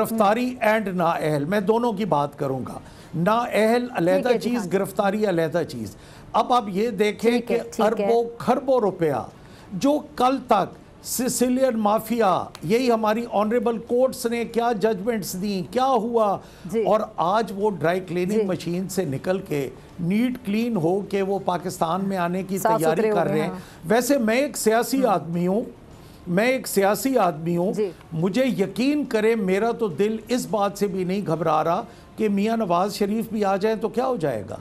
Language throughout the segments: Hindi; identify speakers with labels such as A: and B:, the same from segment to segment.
A: गिरफ्तारी एंड नाअहल, मैं दोनों की बात करूंगा। नाअहल अलहदा चीज़, गिरफ्तारी अलहदा चीज़। अब आप ये देखें कि अरबों खरबों रुपया जो कल तक सिसिलियन माफिया, यही हमारी ऑनरेबल कोर्ट्स ने क्या जजमेंट्स दी, क्या हुआ, और आज वो ड्राई क्लीनिंग मशीन से निकल के नीट क्लीन हो के वो पाकिस्तान में आने की तैयारी कर रहे हैं। वैसे मैं एक सियासी आदमी हूँ, मुझे यकीन करे, मेरा तो दिल इस बात से भी नहीं घबरा रहा कि मियाँ नवाज शरीफ भी आ जाए तो क्या हो जाएगा।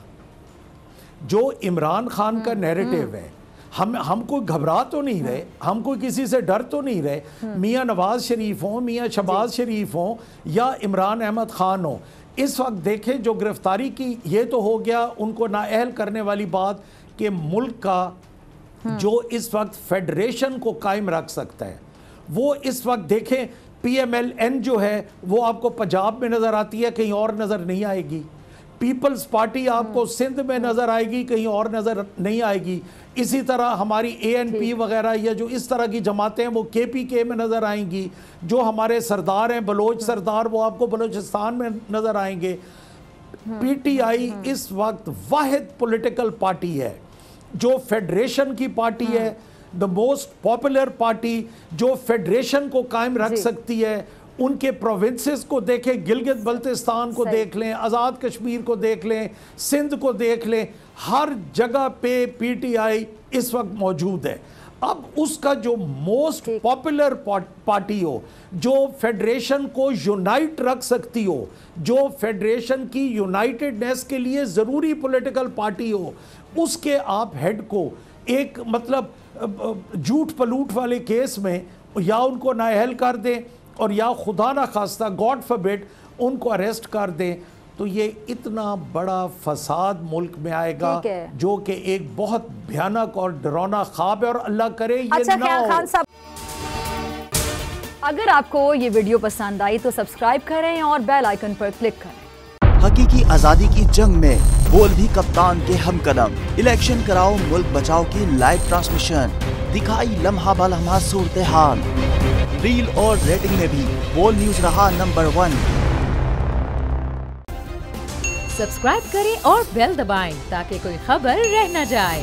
A: जो इमरान खान का नैरेटिव है, हम कोई घबरा तो नहीं रहे, हम कोई किसी से डर तो नहीं रहे। मियाँ नवाज शरीफ हों, मियाँ शहबाज शरीफ हों या इमरान अहमद खान हो, इस वक्त देखें जो गिरफ्तारी की, ये तो हो गया उनको नाअहल करने वाली बात कि मुल्क का जो इस वक्त फेडरेशन को कायम रख सकता है, वो इस वक्त देखें PMLN जो है वो आपको पंजाब में नज़र आती है, कहीं और नज़र नहीं आएगी। पीपल्स पार्टी आपको सिंध में नज़र आएगी, कहीं और नज़र नहीं आएगी। इसी तरह हमारी ANP वगैरह या जो इस तरह की जमातें हैं वो KPK में नज़र आएंगी। जो हमारे सरदार हैं, बलोच सरदार, वो आपको बलोचिस्तान में नज़र आएंगे। PTI इस वक्त वाहिद पॉलिटिकल पार्टी है जो फेडरेशन की पार्टी है, द मोस्ट पॉपुलर पार्टी जो फेडरेशन को कायम रख सकती है। उनके प्रोविंसेस को देखें, गिलगित बल्तिस्तान को देख लें, आज़ाद कश्मीर को देख लें, सिंध को देख लें, हर जगह पे PTI इस वक्त मौजूद है। अब उसका जो मोस्ट पॉपुलर पार्टी हो, जो फेडरेशन को यूनाइट रख सकती हो, जो फेडरेशन की यूनाइटेडनेस के लिए ज़रूरी पॉलिटिकल पार्टी हो, उसके आप हेड को एक मतलब झूठ पलूट वाले केस में या उनको नाअहल कर दें और या खुदा ना खास्ता, गॉड फॉरबिड, उनको अरेस्ट कर दें, तो ये इतना बड़ा फसाद मुल्क में आएगा जो कि एक बहुत भयानक और डरावना ख्वाब है, और अल्लाह करे ये
B: अच्छा,
A: ना हो।
B: खान साहब, अगर आपको ये वीडियो पसंद आई तो सब्सक्राइब करें और बेल आइकन पर क्लिक करें।
C: हकीकी आजादी की जंग में बोल भी कप्तान के हम कदम। इलेक्शन कराओ मुल्क बचाओ की लाइव ट्रांसमिशन, दिखाई लम्हा बलम्हा सूरत हाल। रील और रेटिंग में भी बोल न्यूज रहा नंबर 1।
D: सब्सक्राइब करें और बेल दबाएं ताकि कोई खबर रह न जाए।